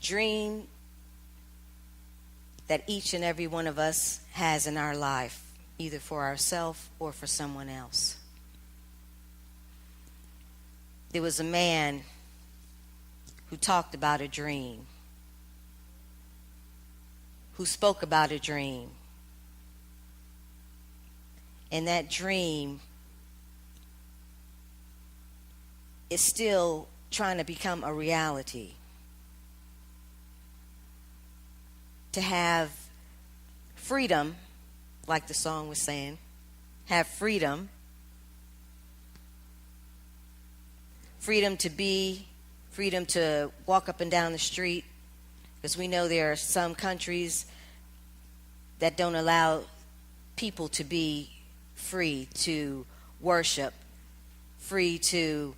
dream that each and every one of us has in our life, either for ourselves or for someone else. There was a man who talked about a dream, who spoke about a dream. And that dream is still trying to become a reality. To have freedom, like the song was saying, have freedom. Freedom to be, freedom to walk up and down the street. Because we know there are some countries that don't allow people to be free to worship, free to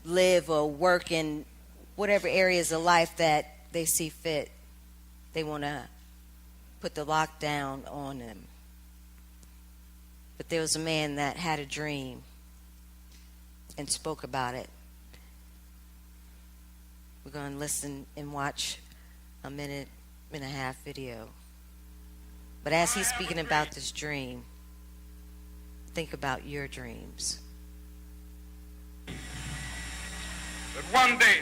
live or work in whatever areas of life that they see fit. They want to put the lockdown on them. But there was a man that had a dream and spoke about it. We're going to listen and watch a 1.5-minute video. But as he's speaking about this dream, think about your dreams. That one day,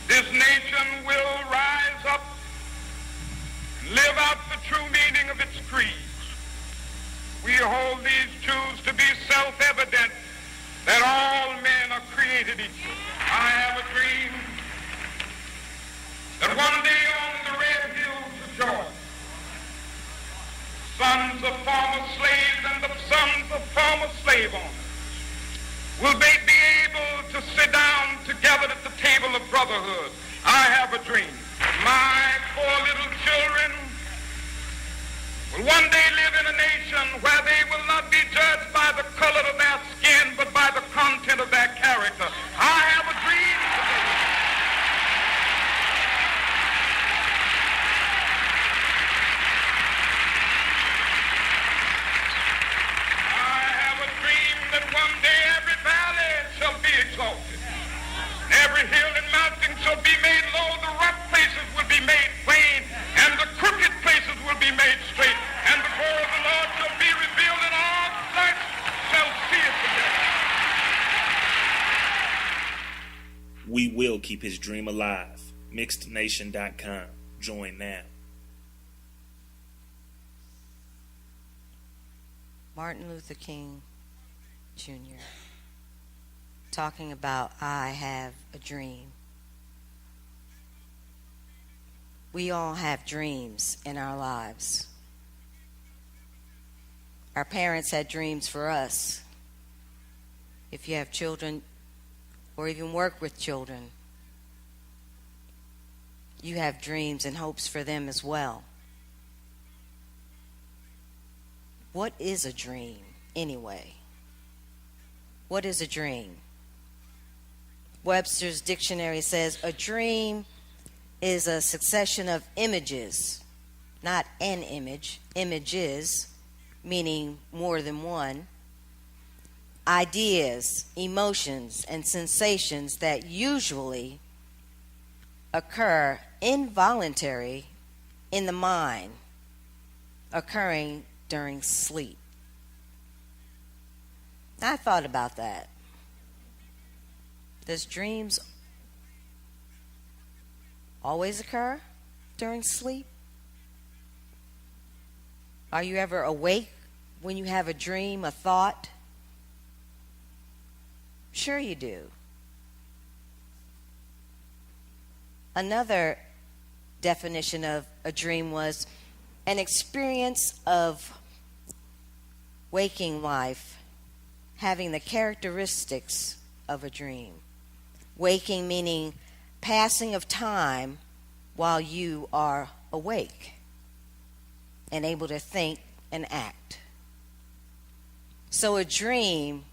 this nation will rise up and live out the true meaning of its creeds. We hold these truths to be self-evident, that all men are created equal. I have a dream that one day on the red hills of Georgia, sons of former slaves and the sons of former slave owners will they be able to sit down together at the table of brotherhood. I have a dream. My 4 little children will one day live in a nation where they will not be judged by the color of their skin, but by the content of their character. I have a dream today. I have a dream that one day every valley shall be exalted. Every hill and mountain shall be made low. The rough places will be made plain, and the crooked places will be made straight. And the glory of the Lord shall be revealed, and all flesh shall see it together. We will keep his dream alive. MixedNation.com. Join now. Martin Luther King Jr. talking about I have a dream. We all have dreams in our lives. Our parents had dreams for us. If you have children or even work with children, you have dreams and hopes for them as well. What is a dream anyway? What is a dream? Webster's dictionary says a dream is a succession of images, not an image, images, meaning more than one, ideas, emotions, and sensations that usually occur involuntary in the mind, occurring during sleep. I thought about that. Does dreams always occur during sleep? Are you ever awake when you have a dream, a thought? Sure you do. Another definition of a dream was an experience of waking life having the characteristics of a dream. Waking meaning passing of time while you are awake and able to think and act. So a dream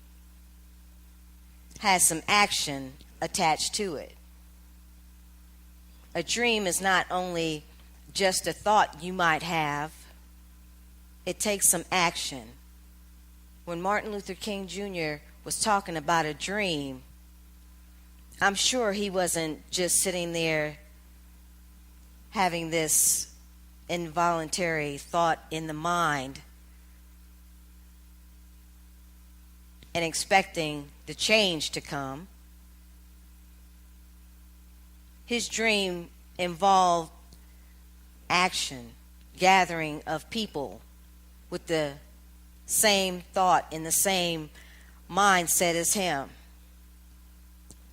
has some action attached to it. A dream is not only just a thought you might have, it takes some action. When Martin Luther King Jr. was talking about a dream I'm sure he wasn't just sitting there having this involuntary thought in the mind and expecting the change to come. His dream involved action, gathering of people with the same thought in the same mindset as him,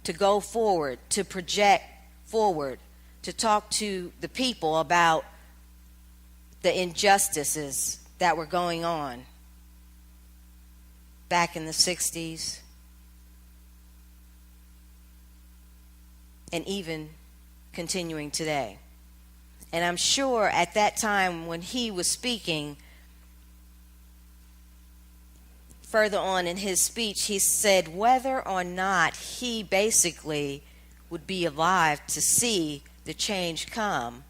to go forward, to project forward, to talk to the people about the injustices that were going on back in the 60s and even continuing today. And I'm sure at that time when he was speaking, further on in his speech, he said whether or not he basically would be alive to see the change come,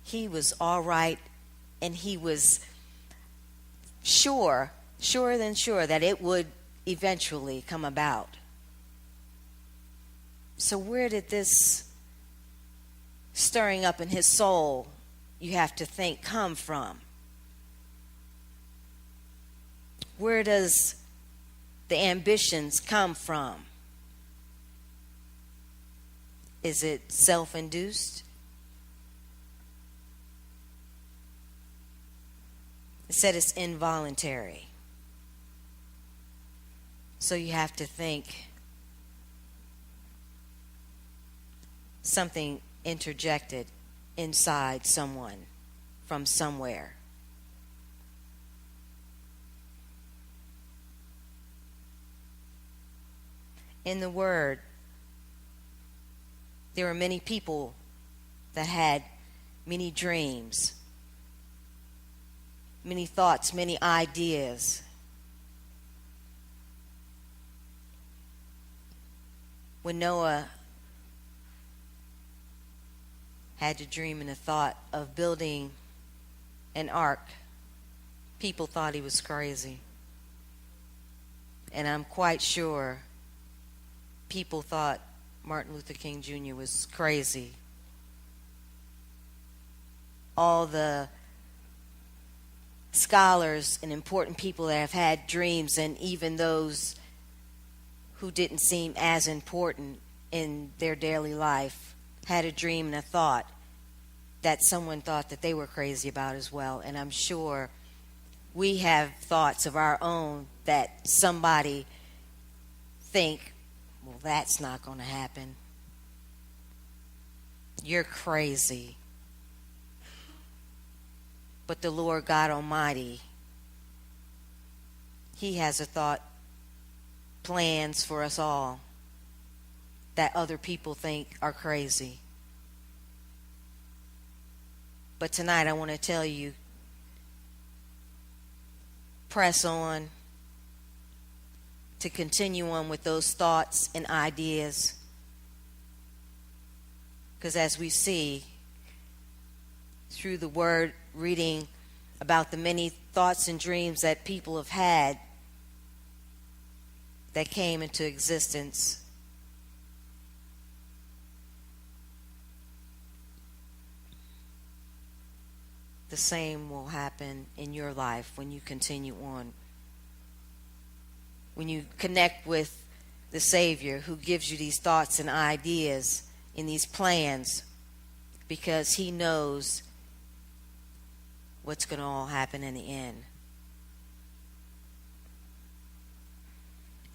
he was all right, and he was surer than sure that it would eventually come about. So where did this stirring up in his soul, you have to think, come from? Where does the ambitions come from? Is it self-induced? It said it's involuntary. So you have to think something interjected inside someone from somewhere. In the Word, there were many people that had many dreams, many thoughts, many ideas. When Noah had to dream and a thought of building an ark, people thought he was crazy. And I'm quite sure people thought Martin Luther King Jr. was crazy. All the scholars and important people that have had dreams, and even those who didn't seem as important in their daily life, had a dream and a thought that someone thought that they were crazy about as well. And I'm sure we have thoughts of our own that somebody think, well, that's not going to happen. You're crazy. But the Lord God Almighty, He has a thought, plans for us all that other people think are crazy. But tonight I want to tell you, press on, to continue on with those thoughts and ideas. Because as we see through the Word, reading about the many thoughts and dreams that people have had that came into existence, the same will happen in your life when you continue on. When you connect with the Savior who gives you these thoughts and ideas and these plans, because He knows what's going to all happen in the end.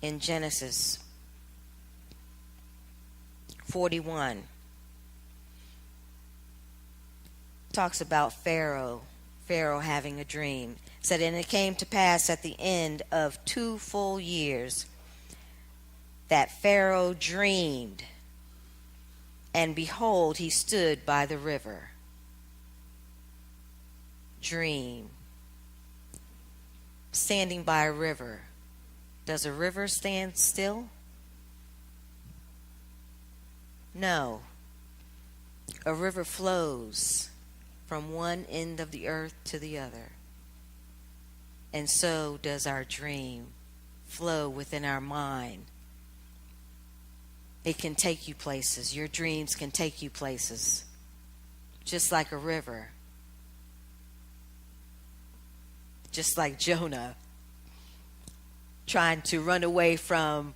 In Genesis 41, talks about Pharaoh having a dream. It said, and it came to pass at the end of 2 full years that Pharaoh dreamed, and behold, he stood by the river. Dream. Standing by a river. Does a river stand still? No. A river flows from one end of the earth to the other. And so does our dream flow within our mind It can take you places. Your dreams can take you places. Just like a river. Just like Jonah trying to run away from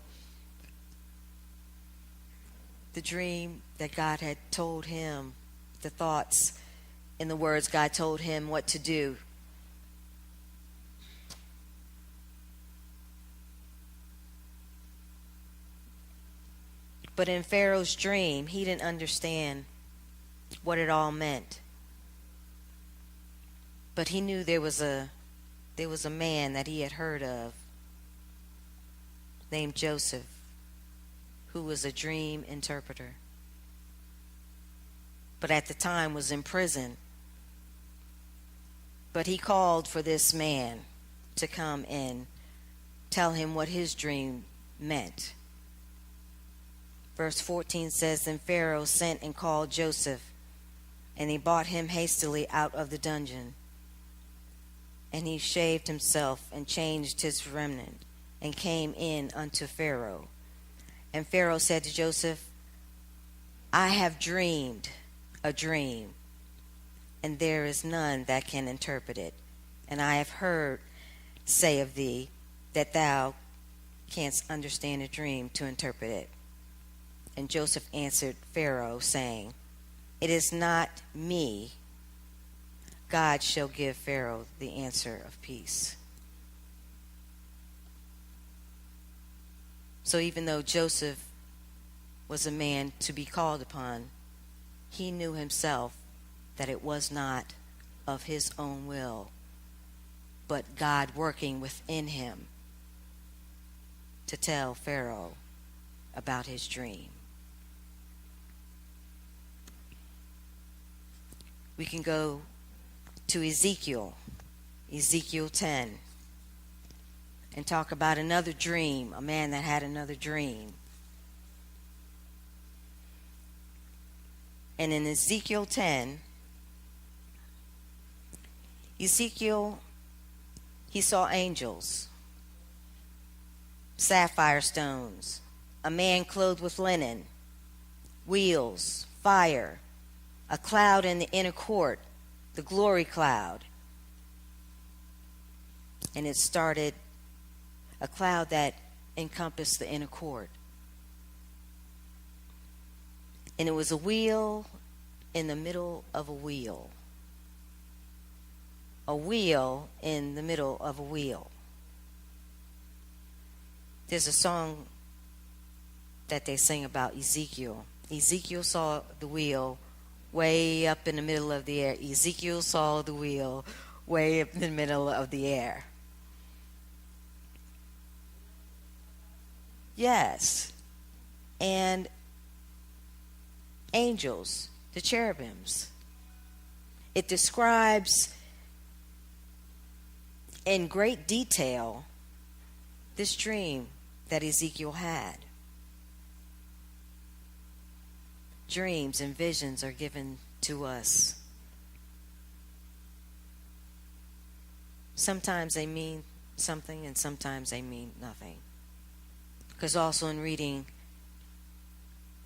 the dream that God had told him, the thoughts and the words God told him what to do. But in Pharaoh's dream, he didn't understand what it all meant. But he knew there was a man that he had heard of named Joseph, who was a dream interpreter, but at the time was in prison. But he called for this man to come and tell him what his dream meant. Verse 14 says, Then Pharaoh sent and called Joseph, and he brought him hastily out of the dungeon. And he shaved himself and changed his raiment, and came in unto Pharaoh. And Pharaoh said to Joseph, I have dreamed a dream, and there is none that can interpret it. And I have heard say of thee that thou canst understand a dream to interpret it. And Joseph answered Pharaoh, saying, It is not me. God shall give Pharaoh the answer of peace. So even though Joseph was a man to be called upon, he knew himself that it was not of his own will, but God working within him to tell Pharaoh about his dream. We can go to Ezekiel 10, and talk about another dream, a man that had another dream. And in Ezekiel 10, Ezekiel, he saw angels, sapphire stones, a man clothed with linen, wheels, fire, a cloud in the inner court, the glory cloud. And it started a cloud that encompassed the inner court. And it was a wheel in the middle of a wheel. A wheel in the middle of a wheel. There's a song that they sing about Ezekiel. Ezekiel saw the wheel way up in the middle of the air. Ezekiel saw the wheel way up in the middle of the air. Yes. And angels, the cherubims. It describes in great detail this dream that Ezekiel had. Dreams and visions are given to us. Sometimes they mean something and sometimes they mean nothing. Because also in reading,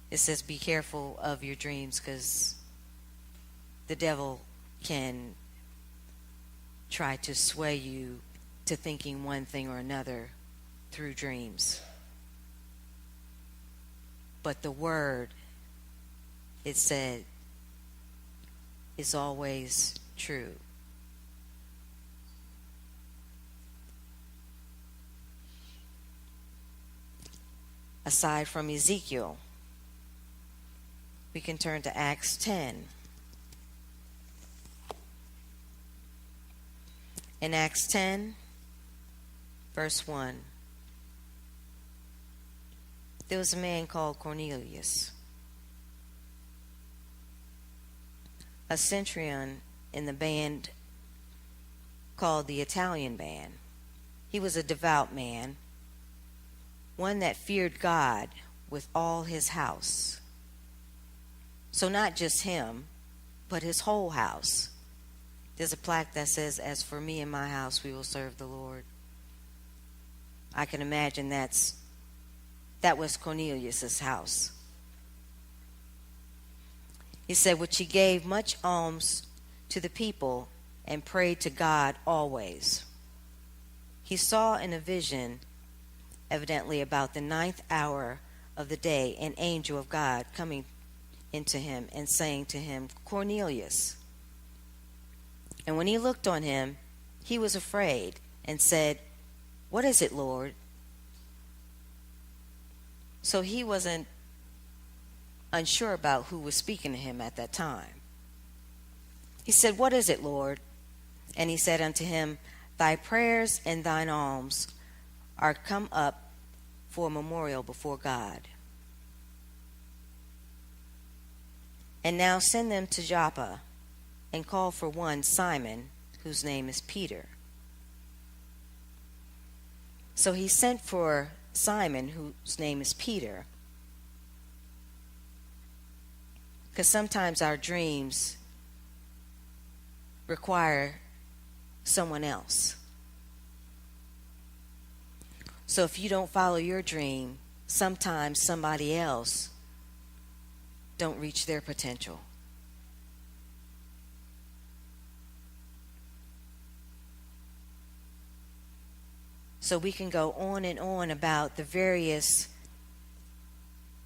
it says be careful of your dreams, because the devil can try to sway you to thinking one thing or another through dreams. But the word, it said, is always true. Aside from Ezekiel, we can turn to Acts 10. In Acts 10, verse 1, there was a man called Cornelius, a centurion in the band called the Italian band. He was a devout man, one that feared God with all his house. So not just him, but his whole house. There's a plaque that says, "As for me and my house, we will serve the Lord." I can imagine that's That was Cornelius's house. He said, which he gave much alms to the people and prayed to God always. He saw in a vision, evidently about the 9th hour of the day, an angel of God coming into him and saying to him, Cornelius. And when he looked on him, he was afraid and said, What is it, Lord? So he wasn't unsure about who was speaking to him at that time. He said, What is it, Lord? And he said unto him, Thy prayers and thine alms are come up for a memorial before God. And now send them to Joppa, and call for one Simon, whose name is Peter. So he sent for Simon, whose name is Peter, because sometimes our dreams require someone else. So if you don't follow your dream, sometimes somebody else don't reach their potential. So we can go on and on about the various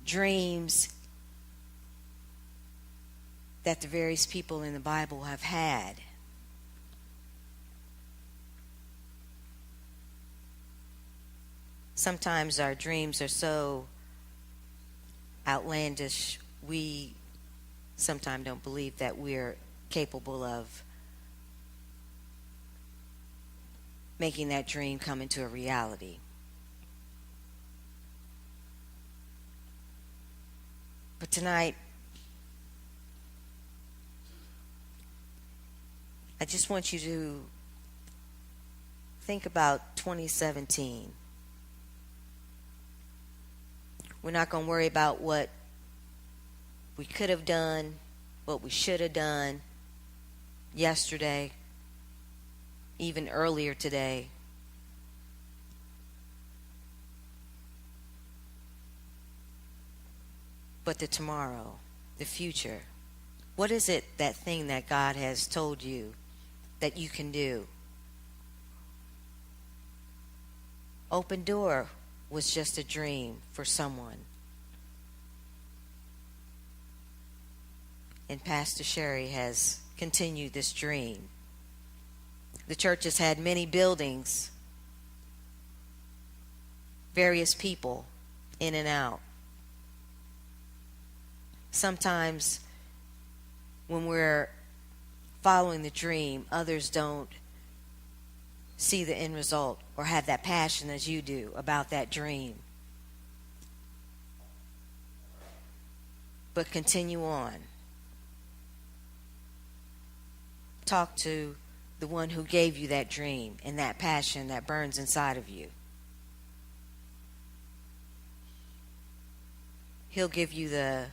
dreams that the various people in the Bible have had. Sometimes our dreams are so outlandish, we sometimes don't believe that we're capable of making that dream come into a reality. But tonight, I just want you to think about 2017. We're not going to worry about what we could have done, what we should have done yesterday, even earlier today. But the tomorrow, the future. What is it, that thing that God has told you that you can do? Open door was just a dream for someone. And Pastor Sherry has continued this dream. The church has had many buildings, various people in and out. Sometimes when we're following the dream, others don't see the end result or have that passion as you do about that dream. But continue on. Talk to the one who gave you that dream and that passion that burns inside of you. He'll give you the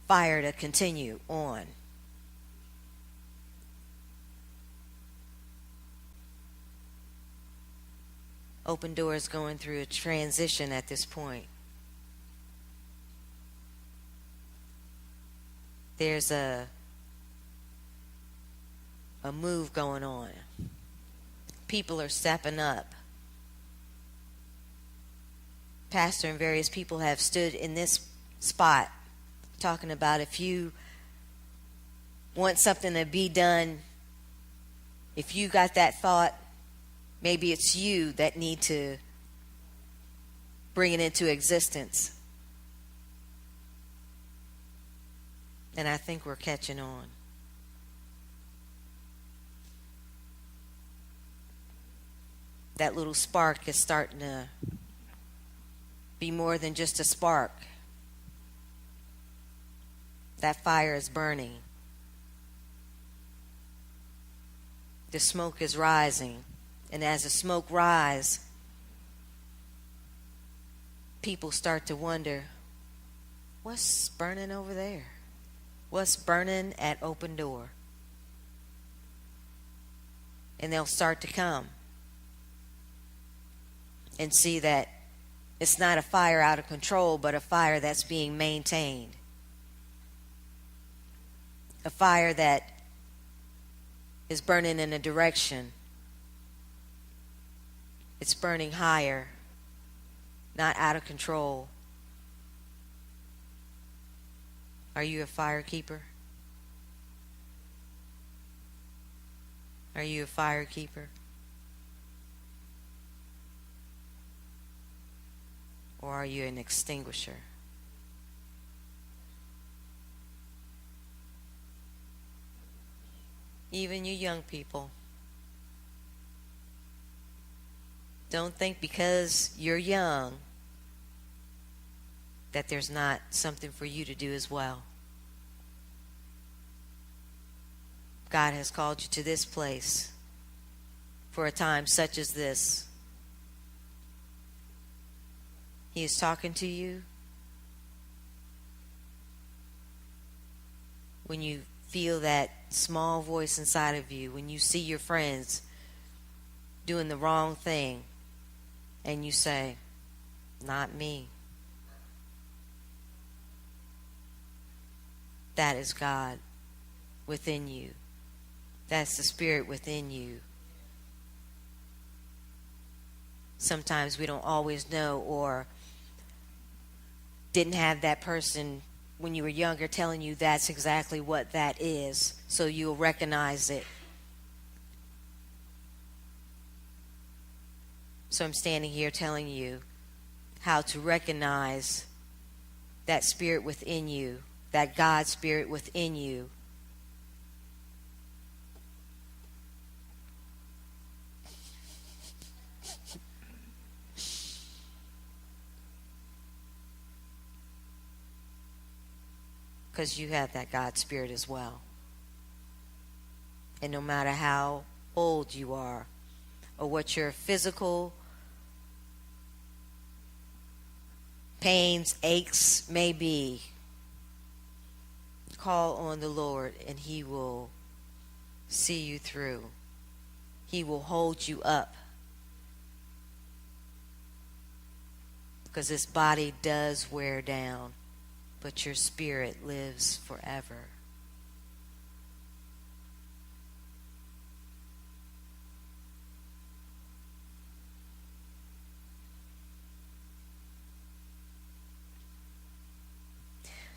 fire to continue on. Open Doors going through a transition at this point. There's a move going on. People are stepping up. Pastor and various people have stood in this spot talking about, if you want something to be done, if you got that thought, maybe it's you that need to bring it into existence. And I think we're catching on. That little spark is starting to be more than just a spark. That fire is burning. The smoke is rising. And as the smoke rises, people start to wonder, what's burning over there? What's burning at Open Door? And they'll start to come and see that It's not a fire out of control, but a fire that's being maintained. A fire that is burning in a direction. It's burning higher, not out of control. Are you a fire keeper? Are you a fire keeper? Or are you an extinguisher? Even you young people, don't think because you're young that there's not something for you to do as well. God has called you to this place for a time such as this. He is talking to you when you feel that small voice inside of you, when you see your friends doing the wrong thing and you say, not me. That is God within you. That's the Spirit within you. Sometimes we don't always know, or didn't have that person when you were younger telling you that's exactly what that is, so you'll recognize it. So I'm standing here telling you how to recognize that Spirit within you, that God Spirit within you. Because you have that God Spirit as well. And no matter how old you are, or what your physical pains, aches may be, call on the Lord and He will see you through. He will hold you up. Because this body does wear down, but your spirit lives forever.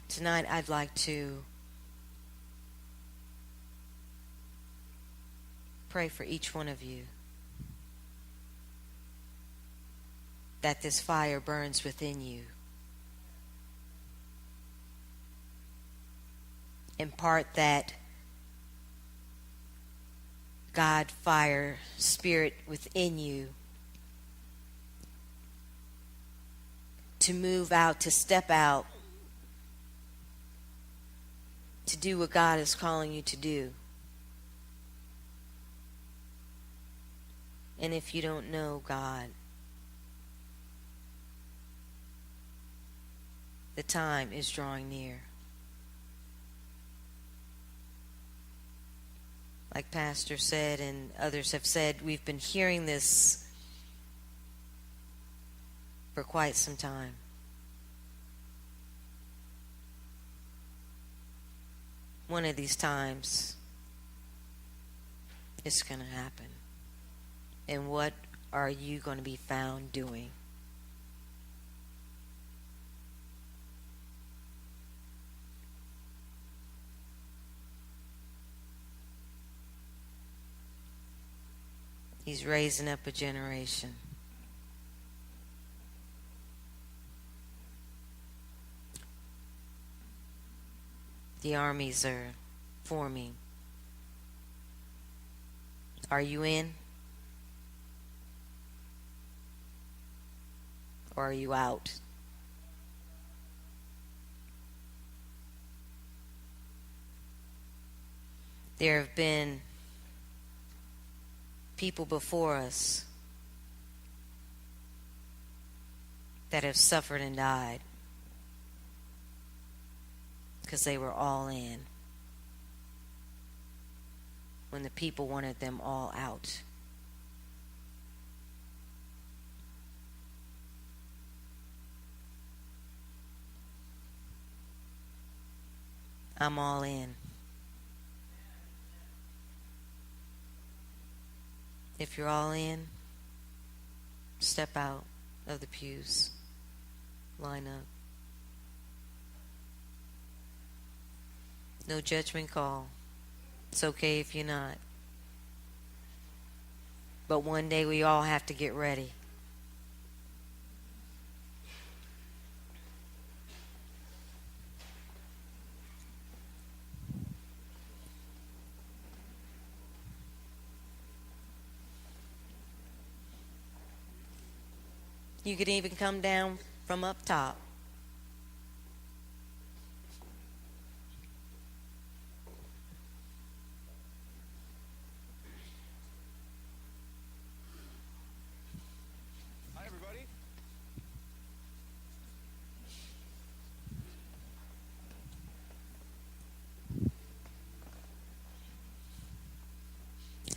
Tonight I'd like to pray for each one of you, that this fire burns within you. Impart that God fire spirit within you to move out, to step out, to do what God is calling you to do. And if you don't know God, the time is drawing near. Like Pastor said and others have said, we've been hearing this for quite some time. One of these times, it's going to happen. And what are you going to be found doing? He's raising up a generation. The armies are forming. Are you in? Or are you out? There have been people before us that have suffered and died because they were all in when the people wanted them all out. I'm all in. If you're all in, step out of the pews. Line up. No judgment call. It's okay if you're not. But one day we all have to get ready. You could even come down from up top. Hi, everybody.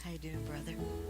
How you doing, brother?